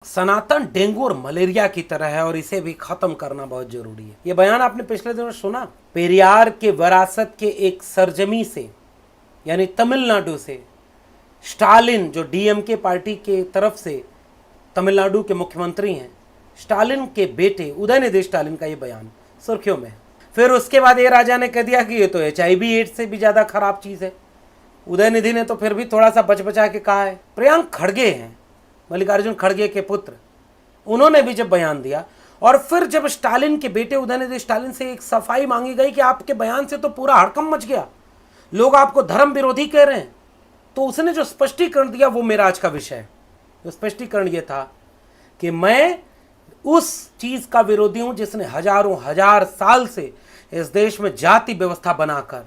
सनातन dengue और malaria की तरह है और इसे भी खत्म करना बहुत जरूरी है। ये बयान आपने पिछले दिनों सुना। पेरियार के विरासत के एक सरजमी से यानी तमिलनाडु से स्टालिन, जो डीएमके पार्टी के तरफ से तमिलनाडु के मुख्यमंत्री हैं, स्टालिन के बेटे उदयनिधि स्टालिन का ये बयान सुर्खियों में है। फिर उसके बाद ये राजा ने कह दिया कि ये तो HIV एड्स से भी ज़्यादा खराब चीज़ है। उदयनिधि ने तो फिर भी थोड़ा सा बच बचा के कहा है। प्रियंक खड़गे हैं, मल्लिकार्जुन खड़गे के पुत्र, उन्होंने भी जब बयान दिया और फिर जब स्टालिन के बेटे उदयनिधि स्टालिन से एक सफाई मांगी गई कि आपके बयान से तो पूरा हड़कंप मच गया, लोग आपको धर्म विरोधी कह रहे हैं, तो उसने जो स्पष्टीकरण दिया वो मेरा आज का विषय है। जो स्पष्टीकरण ये था कि मैं उस चीज का विरोधी हूं जिसने हजारों हजार साल से इस देश में जाति व्यवस्था बनाकर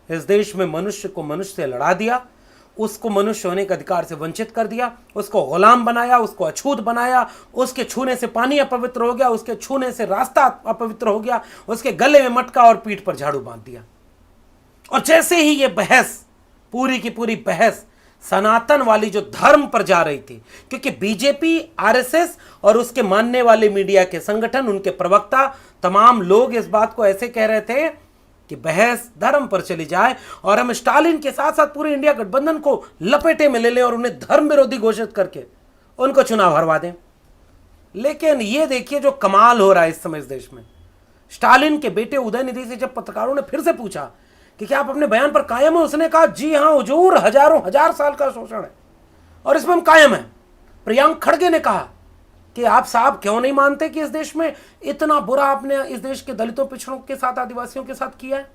इस देश में मनुष्य को मनुष्य से लड़ा दिया, उसको मनुष्य होने के अधिकार से वंचित कर दिया, उसको गुलाम बनाया, उसको अछूत बनाया, उसके छूने से पानी अपवित्र हो गया, उसके छूने से रास्ता अपवित्र हो गया, उसके गले में मटका और पीठ पर झाड़ू बांध दिया। और जैसे ही ये बहस, पूरी की पूरी बहस सनातन वाली जो धर्म पर जा रही थी, क्योंकि बीजेपी, आरएसएस और उसके मानने वाले मीडिया के संगठन, उनके प्रवक्ता, तमाम लोग इस बात को ऐसे कह रहे थे कि बहस धर्म पर चली जाए और हम स्टालिन के साथ साथ पूरे इंडिया गठबंधन को लपेटे में ले लें और उन्हें धर्म विरोधी घोषित करके उनको चुनाव हरवा दें। लेकिन ये देखिए जो कमाल हो रहा है इस समय इस देश में। स्टालिन के बेटे उदयनिधि से जब पत्रकारों ने फिर से पूछा कि क्या आप अपने बयान पर कायम है, उसने कहा जी हां हुजूर, हजारों हजार साल का शोषण है और इसमें हम कायम हैं। प्रियंक खड़गे ने कहा कि आप साहब क्यों नहीं मानते कि इस देश में इतना बुरा आपने इस देश के दलितों, पिछड़ों के साथ, आदिवासियों के साथ किया है।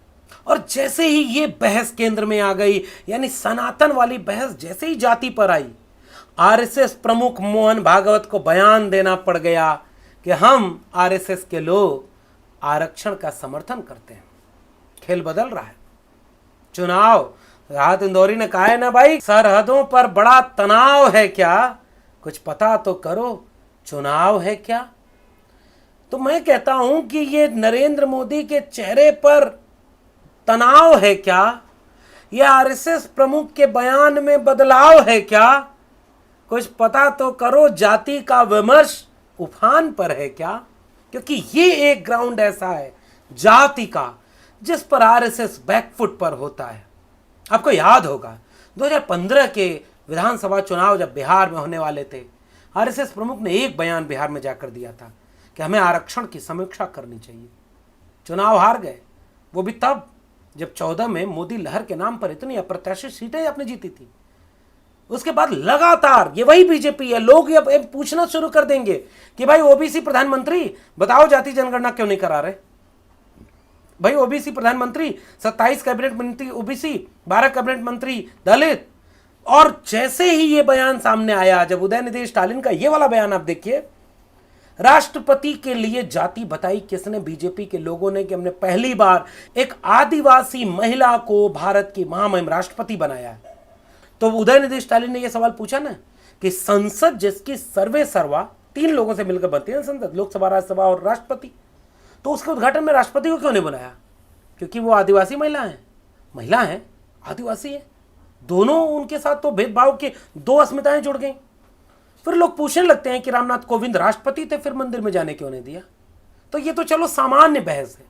और जैसे ही ये बहस केंद्र में आ गई, यानी सनातन वाली बहस जैसे ही जाति पर आई, आरएसएस प्रमुख मोहन भागवत को बयान देना पड़ गया कि हम आरएसएस के लोग आरक्षण का समर्थन करते हैं। खेल बदल रहा है। चुनाव, राहत इंदौरी ने कहा है ना भाई, सरहदों पर बड़ा तनाव है क्या, कुछ पता तो करो, चुनाव है क्या। तो मैं कहता हूं कि ये नरेंद्र मोदी के चेहरे पर तनाव है क्या, ये आरएसएस प्रमुख के बयान में बदलाव है क्या, कुछ पता तो करो, जाति का विमर्श उफान पर है क्या। क्योंकि ये एक ग्राउंड ऐसा है जाति का जिस पर आरएसएस बैकफुट पर होता है। आपको याद होगा 2015 के विधानसभा चुनाव जब बिहार में होने वाले थे, आरएसएस प्रमुख ने एक बयान बिहार में जाकर दिया था कि हमें आरक्षण की समीक्षा करनी चाहिए। चुनाव हार गए, वो भी तब जब 14 में मोदी लहर के नाम पर इतनी अप्रत्याशित सीटें आपने जीती थी। उसके बाद लगातार ये वही बीजेपी है, लोग अब पूछना शुरू कर देंगे कि भाई ओबीसी प्रधानमंत्री बताओ, जाति जनगणना क्यों नहीं करा रहे भाई। ओबीसी प्रधानमंत्री, 27 कैबिनेट मंत्री ओबीसी, 12 कैबिनेट मंत्री दलित। और जैसे ही ये बयान सामने आया, जब उदयनिधि स्टालिन का ये वाला बयान आप देखिए, राष्ट्रपति के लिए जाति बताई किसने, बीजेपी के लोगों ने, कि हमने पहली बार एक आदिवासी महिला को भारत की महामहिम राष्ट्रपति बनाया है। तो उदयनिधि स्टालिन ने यह सवाल पूछा ना कि संसद जिसकी सर्वे सर्वा 3 लोगों से मिलकर बनती है संसद, लोकसभा, राज्यसभा और राष्ट्रपति, तो उसके उद्घाटन में राष्ट्रपति को क्यों नहीं बनाया? क्योंकि वो आदिवासी महिला है, आदिवासी है, दोनों, उनके साथ तो भेदभाव की 2 अस्मिताएं जुड़ गई। फिर लोग पूछने लगते हैं कि रामनाथ कोविंद राष्ट्रपति थे, फिर मंदिर में जाने क्यों नहीं दिया। तो ये तो चलो सामान्य बहस है,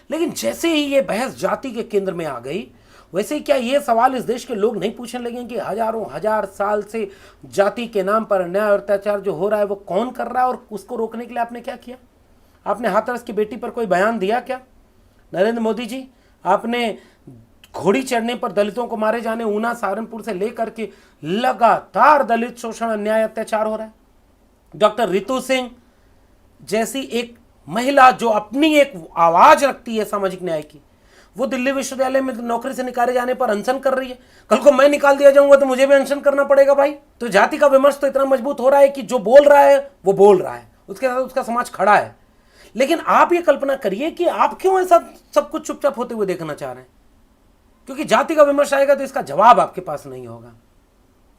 लेकिन जैसे ही ये बहस जाति के केंद्र में आ गई, वैसे ही क्या ये सवाल इस देश के लोग नहीं पूछने लगे कि हजारों हजार साल से जाति के नाम पर अन्याय और अत्याचार जो हो रहा है वो कौन कर रहा है और उसको रोकने के लिए आपने क्या किया? आपने हाथरस की बेटी पर कोई बयान दिया क्या? नरेंद्र मोदी जी, आपने घोड़ी चढ़ने पर दलितों को मारे जाने, ऊना, सहारनपुर से लेकर के लगातार दलित शोषण, अन्याय, अत्याचार हो रहा है। डॉक्टर रितु सिंह जैसी एक महिला जो अपनी एक आवाज रखती है सामाजिक न्याय की, वो दिल्ली विश्वविद्यालय में नौकरी से निकाले जाने पर अनशन कर रही है। कल को मैं निकाल दिया जाऊंगा तो मुझे भी अनशन करना पड़ेगा भाई। तो जाति का विमर्श तो इतना मजबूत हो रहा है कि जो बोल रहा है वो बोल रहा है, उसके साथ उसका समाज खड़ा है। लेकिन आप ये कल्पना करिए कि आप क्यों ऐसा सब कुछ चुपचाप होते हुए देखना चाह रहे हैं? क्योंकि जाति का विमर्श आएगा तो इसका जवाब आपके पास नहीं होगा।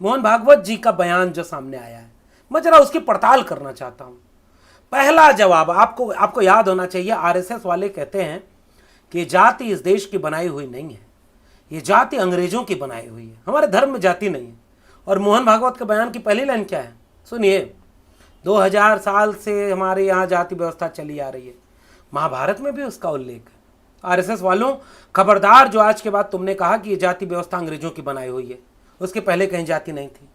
मोहन भागवत जी का बयान जो सामने आया है, मैं जरा उसकी पड़ताल करना चाहता हूं। पहला जवाब आपको याद होना चाहिए, आरएसएस वाले कहते हैं कि जाति इस देश की बनाई हुई नहीं है, ये जाति अंग्रेजों की बनाई हुई है, हमारे धर्म में जाति नहीं है। और मोहन भागवत के बयान की पहली लाइन क्या है सुनिए, 2000 साल से हमारे यहाँ जाति व्यवस्था चली आ रही है, महाभारत में भी उसका उल्लेख है। आरएसएस वालों, खबरदार जो आज के बाद तुमने कहा कि ये जाति व्यवस्था अंग्रेजों की बनाई हुई है, उसके पहले कहीं जाति नहीं थी।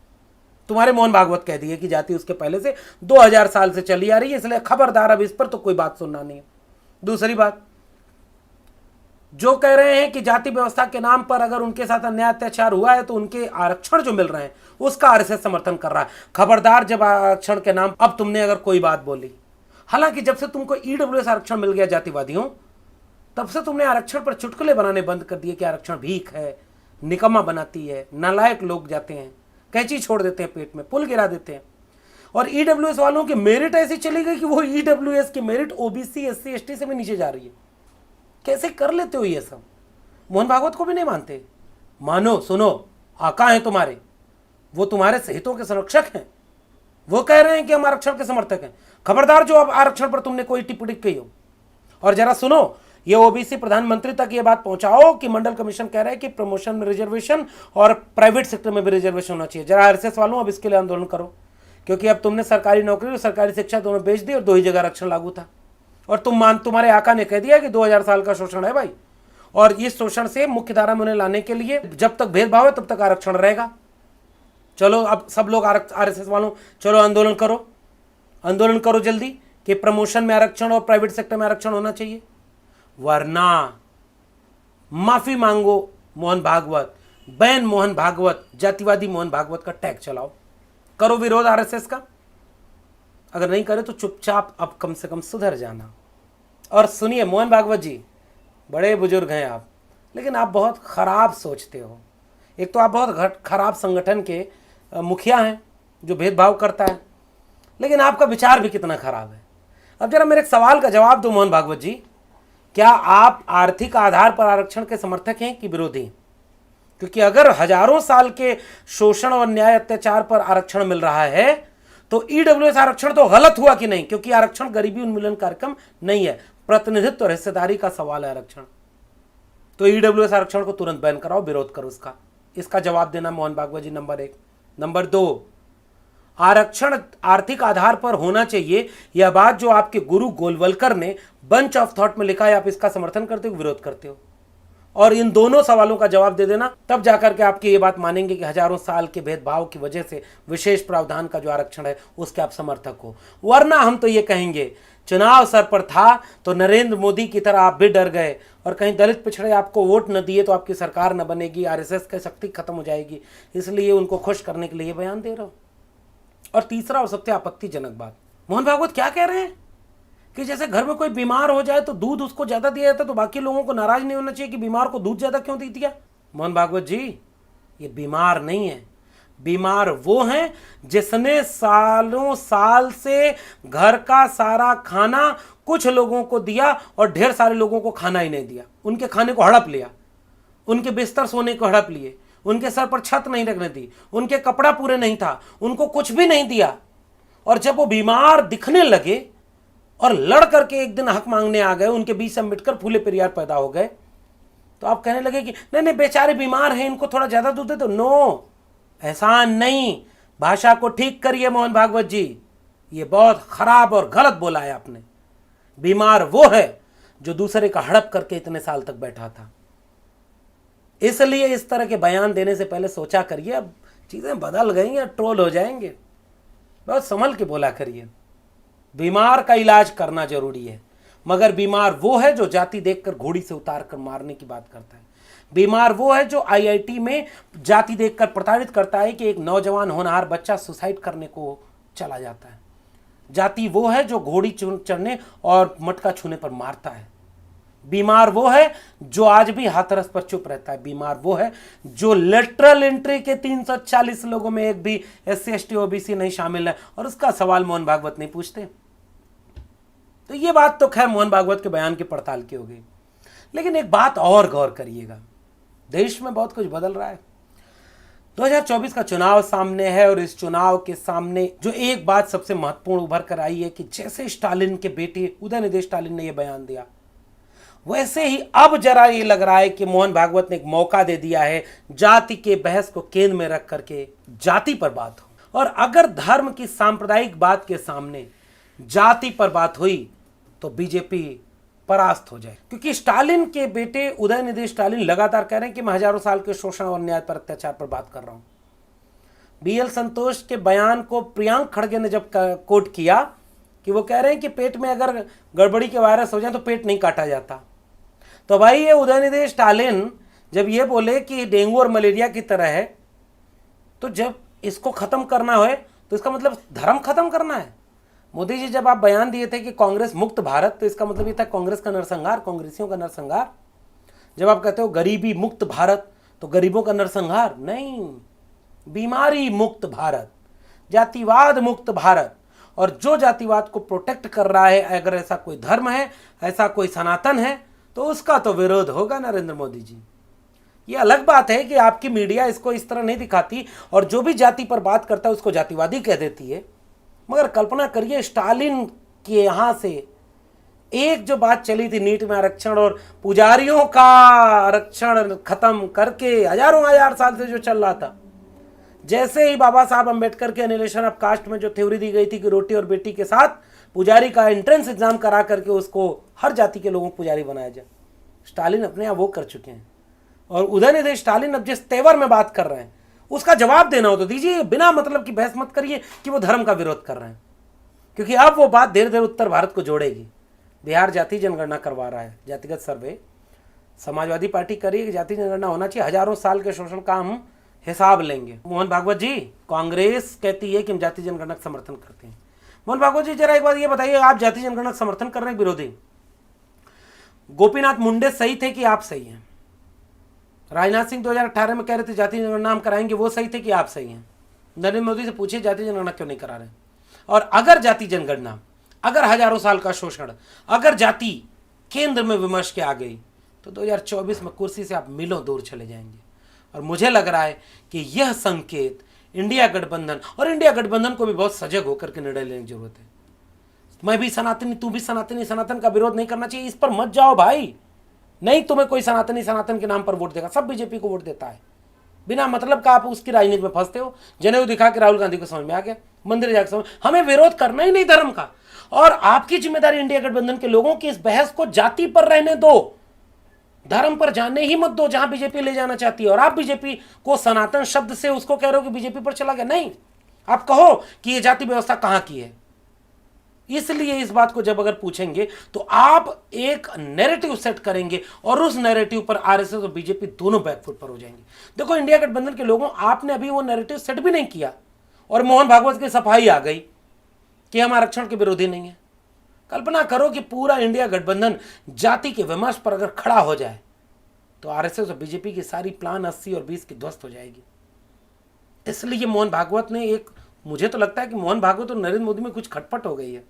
तुम्हारे मोहन भागवत कह दिए कि जाति उसके पहले से 2000 साल से चली आ रही है, इसलिए खबरदार अब इस पर तो कोई बात सुनना नहीं है। दूसरी बात, जो कह रहे हैं कि जाति व्यवस्था के नाम पर अगर उनके साथ अन्याय अत्याचार हुआ है तो उनके आरक्षण जो मिल रहे हैं उसका आरएसएस समर्थन कर रहा है। खबरदार जब आरक्षण के नाम अब तुमने अगर कोई बात बोली, हालांकि जब से तुमको ईडब्ल्यूएस आरक्षण मिल गया जातिवादियों, तब से तुमने आरक्षण पर चुटकुले बनाने बंद कर दिए कि आरक्षण भीख है, निकम्मा बनाती है, नालायक लोग जाते हैं, कैंची छोड़ देते हैं पेट में, पुल गिरा देते हैं। और ईडब्ल्यूएस वालों की मेरिट ऐसी चली गई कि वो ईडब्ल्यूएस की मेरिट ओबीसी एससी एसटी से भी नीचे जा रही है। कैसे कर लेते हो ये सब? मोहन भागवत को भी नहीं मानते? मानो, सुनो, आका हैं तुम्हारे, वो तुम्हारे हितों के संरक्षक हैं, वो कह रहे हैं कि हम आरक्षण के समर्थक हैं। खबरदार जो अब आरक्षण पर तुमने कोई टिप्पणी कही हो। और जरा सुनो, ये ओबीसी प्रधानमंत्री तक ये बात पहुंचाओ कि मंडल कमीशन कह रहा है कि प्रमोशन में रिजर्वेशन और प्राइवेट सेक्टर में भी रिजर्वेशन होना चाहिए। जरा आरएसएस वालों अब इसके लिए आंदोलन करो, क्योंकि अब तुमने सरकारी नौकरी और सरकारी शिक्षा दोनों बेच दी और 2 ही जगह आरक्षण लागू था। और तुम्हारे आका ने कह दिया कि 2000 साल का शोषण है भाई, और इस शोषण से मुख्य धारा में उन्हें लाने के लिए जब तक भेदभाव है तब तक आरक्षण रहेगा। चलो अब सब लोग आरएसएस वालों, चलो आंदोलन करो जल्दी कि प्रमोशन में आरक्षण और प्राइवेट सेक्टर में आरक्षण होना चाहिए, वरना माफी मांगो मोहन भागवत, बैन मोहन भागवत, जातिवादी मोहन भागवत का टैग चलाओ, करो विरोध आरएसएस का। अगर नहीं करे तो चुपचाप अब कम से कम सुधर जाना। और सुनिए मोहन भागवत जी, बड़े बुजुर्ग हैं आप, लेकिन आप बहुत खराब सोचते हो। एक तो आप बहुत खराब संगठन के मुखिया हैं जो भेदभाव करता है, लेकिन आपका विचार भी कितना खराब है। अब जरा मेरे एक सवाल का जवाब दो मोहन भागवत जी, क्या आप आर्थिक आधार पर आरक्षण के समर्थक हैं कि विरोधी? क्योंकि अगर हजारों साल के शोषण और न्याय अत्याचार पर आरक्षण मिल रहा है तो ईडब्ल्यूएस आरक्षण तो गलत हुआ कि नहीं? क्योंकि आरक्षण गरीबी उन्मूलन कार्यक्रम नहीं है, प्रतिनिधित्व और हिस्सेदारी का सवाल है आरक्षण। तो ईडब्ल्यूएस आरक्षण को तुरंत बैन कराओ, विरोध करो इसका जवाब देना मोहन भागवत जी, नंबर 1। नंबर 2, आरक्षण आर्थिक आधार पर होना चाहिए, यह बात जो आपके गुरु गोलवलकर ने बंच ऑफ थॉट में लिखा है, आप इसका समर्थन करते हो, विरोध करते हो? और इन दोनों सवालों का जवाब दे देना, तब जाकर के आपकी ये बात मानेंगे कि हजारों साल के भेदभाव की वजह से विशेष प्रावधान का जो आरक्षण है उसके आप समर्थक हो। वरना हम तो ये कहेंगे, चुनाव सर पर था तो नरेंद्र मोदी की तरह आप भी डर गए और कहीं दलित पिछड़े आपको वोट न दिए तो आपकी सरकार न बनेगी, आरएसएस की शक्ति खत्म हो जाएगी, इसलिए उनको खुश करने के लिए बयान दे रहा हूं। और तीसरा और सबसे आपत्तिजनक बात, मोहन भागवत क्या कह रहे हैं कि जैसे घर में कोई बीमार हो जाए तो दूध उसको ज्यादा दिया जाता है, तो बाकी लोगों को नाराज नहीं होना चाहिए कि बीमार को दूध ज्यादा क्यों दे दिया। मोहन भागवत जी, ये बीमार नहीं है, बीमार वो हैं जिसने सालों साल से घर का सारा खाना कुछ लोगों को दिया और ढेर सारे लोगों को खाना ही नहीं दिया, उनके खाने को हड़प लिया, उनके बिस्तर सोने को हड़प लिए, उनके सर पर छत नहीं रखने दी, उनके कपड़ा पूरे नहीं था, उनको कुछ भी नहीं दिया। और जब वो बीमार दिखने लगे और लड़ करके एक दिन हक मांगने आ गए, उनके बीच से अम्बेडकर फूले पेरियार पैदा हो गए, तो आप कहने लगे कि नहीं नहीं बेचारे बीमार हैं, इनको थोड़ा ज्यादा दूध दे दो। नो, ऐसा नहीं, भाषा को ठीक करिए मोहन भागवत जी, ये बहुत खराब और गलत बोला है आपने। बीमार वो है जो दूसरे का हड़प करके इतने साल तक बैठा था। इसलिए इस तरह के बयान देने से पहले सोचा करिए, अब चीजें बदल गई हैं, ट्रोल हो जाएंगे, बहुत संभल के बोला करिए। बीमार का इलाज करना जरूरी है, मगर बीमार वो है जो जाति देखकर घोड़ी से उतार कर मारने की बात करता है। बीमार वो है जो आईआईटी में जाति देखकर प्रताड़ित करता है कि एक नौजवान होनहार बच्चा सुसाइड करने को चला जाता है। जाति वो है जो घोड़ी चढ़ने और मटका छूने पर मारता है। बीमार वो है जो आज भी हाथरस पर चुप रहता है। बीमार वो है जो लेटरल एंट्री के 340 लोगों में एक भी एससी एसटी ओबीसी नहीं शामिल है, और उसका सवाल मोहन भागवत नहीं पूछते। तो ये बात तो खैर मोहन भागवत के बयान की पड़ताल की हो गई, लेकिन एक बात और गौर करिएगा, देश में बहुत कुछ बदल रहा है। 2024 का चुनाव सामने है, और इस चुनाव के सामने जो एक बात सबसे महत्वपूर्ण उभर कर आई है कि जैसे स्टालिन के बेटे उदयनिधि स्टालिन ने यह बयान दिया, वैसे ही अब जरा ये लग रहा है कि मोहन भागवत ने एक मौका दे दिया है जाति के बहस को केंद्र में रख करके जाति पर बात हो। और अगर धर्म की सांप्रदायिक बात के सामने जाति पर बात हुई तो बीजेपी परास्त हो जाए। क्योंकि स्टालिन के बेटे उदयनिधि स्टालिन लगातार कह रहे हैं कि मैं हजारों साल के शोषण और अन्याय पर, अत्याचार पर बात कर रहा हूं। बीएल संतोष के बयान को प्रियांक खड़गे ने जब कोट किया कि वो कह रहे हैं कि पेट में अगर गड़बड़ी के वायरस हो जाए तो पेट नहीं काटा जाता, तो भाई ये उदयनिधि स्टालिन जब ये बोले कि डेंगू और मलेरिया की तरह है, तो जब इसको खत्म करना हो तो इसका मतलब धर्म खत्म करना है। मोदी जी जब आप बयान दिए थे कि कांग्रेस मुक्त भारत, तो इसका मतलब ये था कांग्रेस का नरसंहार, कांग्रेसियों का नरसंहार। जब आप कहते हो गरीबी मुक्त भारत, तो गरीबों का नरसंहार नहीं, बीमारी मुक्त भारत, जातिवाद मुक्त भारत। और जो जातिवाद को प्रोटेक्ट कर रहा है, अगर ऐसा कोई धर्म है, ऐसा कोई सनातन है, तो उसका तो विरोध होगा नरेंद्र मोदी जी। ये अलग बात है कि आपकी मीडिया इसको इस तरह नहीं दिखाती और जो भी जाति पर बात करता है उसको जातिवादी कह देती है। मगर कल्पना करिए, स्टालिन के यहां से एक जो बात चली थी नीट में आरक्षण और पुजारियों का आरक्षण खत्म करके हजारों हजार साल से जो चल रहा था, जैसे ही बाबा साहब अंबेडकर के एनिलेशन ऑफ कास्ट में जो थ्योरी दी गई थी कि रोटी और बेटी के साथ पुजारी का एंट्रेंस एग्जाम करा करके उसको हर जाति के लोगों को पुजारी बनाया जाए, स्टालिन अपने आप वो कर चुके हैं। और उदयनिधि स्टालिन अब जिस तेवर में बात कर रहे हैं उसका जवाब देना हो तो दीजिए, बिना मतलब की बहस मत करिए कि वो धर्म का विरोध कर रहे हैं, क्योंकि अब वो बात धीरे धीरे उत्तर भारत को जोड़ेगी। बिहार जाति जनगणना करवा रहा है, जातिगत सर्वे, समाजवादी पार्टी करिए कि जाति जनगणना होना चाहिए, हजारों साल के शोषण का हम हिसाब लेंगे। मोहन भागवत जी, कांग्रेस कहती है कि हम जाति जनगणना का समर्थन करते हैं। मोहन भागवत जी जरा एक बात ये बताइए, आप जाति जनगणना का समर्थन कर रहे हैं विरोधी? गोपीनाथ मुंडे सही थे कि आप सही हैं? राजनाथ सिंह 2018 में कह रहे थे जाति जनगणना हम कराएंगे, वो सही थे कि आप सही हैं? नरेंद्र मोदी से पूछिए जाति जनगणना क्यों नहीं करा रहे? और अगर जाति जनगणना, अगर हजारों साल का शोषण, अगर जाति केंद्र में विमर्श के आ गई तो 2024 में कुर्सी से आप मीलों दूर चले जाएंगे। और मुझे लग रहा है कि यह संकेत इंडिया गठबंधन, और इंडिया गठबंधन को भी बहुत सजग होकर के निर्णय लेने की जरूरत है। मैं भी सनातनी, तू भी सनातनी, सनातन का विरोध नहीं करना चाहिए, इस पर मत जाओ भाई। नहीं तुम्हें कोई सनातनी सनातन के नाम पर वोट देगा, सब बीजेपी को वोट देता है बिना मतलब का, आप उसकी राजनीति में फंसते हो। जनेऊ दिखा के राहुल गांधी को समझ में आ गया, मंदिर जाकर समझ, हमें विरोध करना ही नहीं धर्म का। और आपकी जिम्मेदारी इंडिया गठबंधन के लोगों की इस बहस को जाति पर रहने दो, धर्म पर जाने ही मत दो जहां बीजेपी ले जाना चाहती है। और आप बीजेपी को सनातन शब्द से उसको कह रहे हो कि बीजेपी पर चला गया, नहीं, आप कहो कि ये जाति व्यवस्था कहां की है। इसलिए इस बात को जब अगर पूछेंगे तो आप एक नैरेटिव सेट करेंगे और उस नैरेटिव पर आरएसएस और बीजेपी दोनों बैकफुट पर हो जाएंगे। देखो इंडिया गठबंधन के लोगों, आपने अभी वो नैरेटिव सेट भी नहीं किया और मोहन भागवत की सफाई आ गई कि हम आरक्षण के विरोधी नहीं है। कल्पना करो कि पूरा इंडिया गठबंधन जाति के विमर्श पर अगर खड़ा हो जाए तो आरएसएस और बीजेपी की सारी प्लान 80 और 20 की ध्वस्त हो जाएगी। इसलिए मोहन भागवत ने एक, मुझे तो लगता है कि मोहन भागवत और नरेंद्र मोदी में कुछ खटपट हो गई है,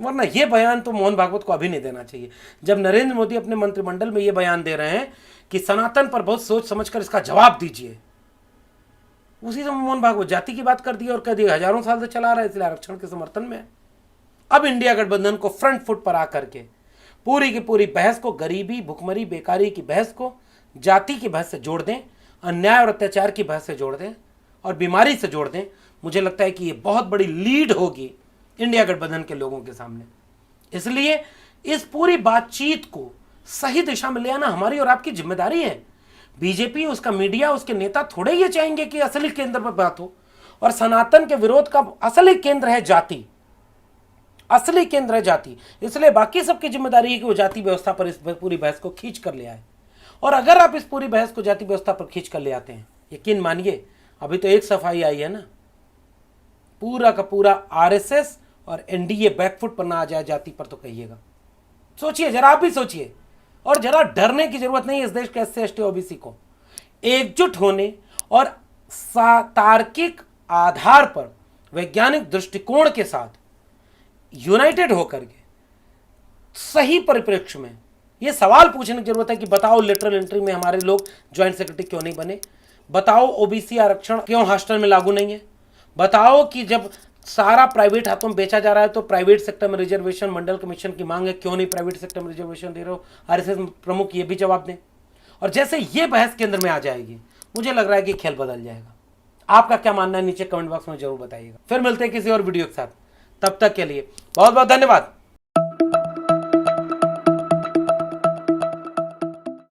वरना ये बयान तो मोहन भागवत को अभी नहीं देना चाहिए। जब नरेंद्र मोदी अपने मंत्रिमंडल में ये बयान दे रहे हैं कि सनातन पर बहुत सोच समझकर इसका जवाब दीजिए, उसी समय मोहन भागवत जाति की बात कर दी और कह दिया हजारों साल से चला रहा है इसलिए आरक्षण के समर्थन में। अब इंडिया गठबंधन को फ्रंट फुट पर आकर के पूरी की पूरी बहस को, गरीबी, भुखमरी, बेकारी की बहस को जाति की बहस से जोड़ दें, अन्याय और अत्याचार की बहस से जोड़ दें और बीमारी से जोड़ दें। मुझे लगता है कि ये बहुत बड़ी लीड होगी इंडिया गठबंधन के लोगों के सामने। इसलिए इस पूरी बातचीत को सही दिशा में ले आना हमारी और आपकी जिम्मेदारी है। बीजेपी, उसका मीडिया, उसके नेता थोड़े ये चाहेंगे कि असली केंद्र पर बात हो, और सनातन के विरोध का असली केंद्र है जाति, असली केंद्र है जाति। इसलिए बाकी सबकी जिम्मेदारी है कि वो जाति व्यवस्था पर इस पूरी बहस को खींच कर ले आए। और अगर आप इस पूरी बहस को जाति व्यवस्था पर खींच कर ले आते हैं, यकीन मानिए अभी तो एक सफाई आई है ना, पूरा का पूरा आरएसएस और एनडीए बैकफुट पर ना आ जाए जाति पर तो कहिएगा। सोचिए जरा, आप भी सोचिए, और जरा डरने की जरूरत नहीं है इस देश के एससी एसटी ओबीसी को। एकजुट होने और तार्किक आधार पर वैज्ञानिक दृष्टिकोण के साथ यूनाइटेड होकर के सही परिप्रेक्ष्य में यह सवाल पूछने की जरूरत है कि बताओ लेटरल एंट्री में हमारे लोग ज्वाइंट सेक्रेटरी क्यों नहीं बने, बताओ ओबीसी आरक्षण क्यों हॉस्टल में लागू नहीं है, बताओ कि जब सारा प्राइवेट हाथों में बेचा जा रहा है तो प्राइवेट सेक्टर में रिजर्वेशन मंडल कमीशन की मांग है, क्यों नहीं प्राइवेट सेक्टर में रिजर्वेशन दे रहे हो। आरएसएस प्रमुख ये भी जवाब दें। और जैसे ये बहस केंद्र में आ जाएगी, मुझे लग रहा है कि खेल बदल जाएगा। आपका क्या मानना है नीचे कमेंट बॉक्स में जरूर बताइएगा। फिर मिलते हैं किसी और वीडियो के साथ, तब तक के लिए बहुत बहुत धन्यवाद।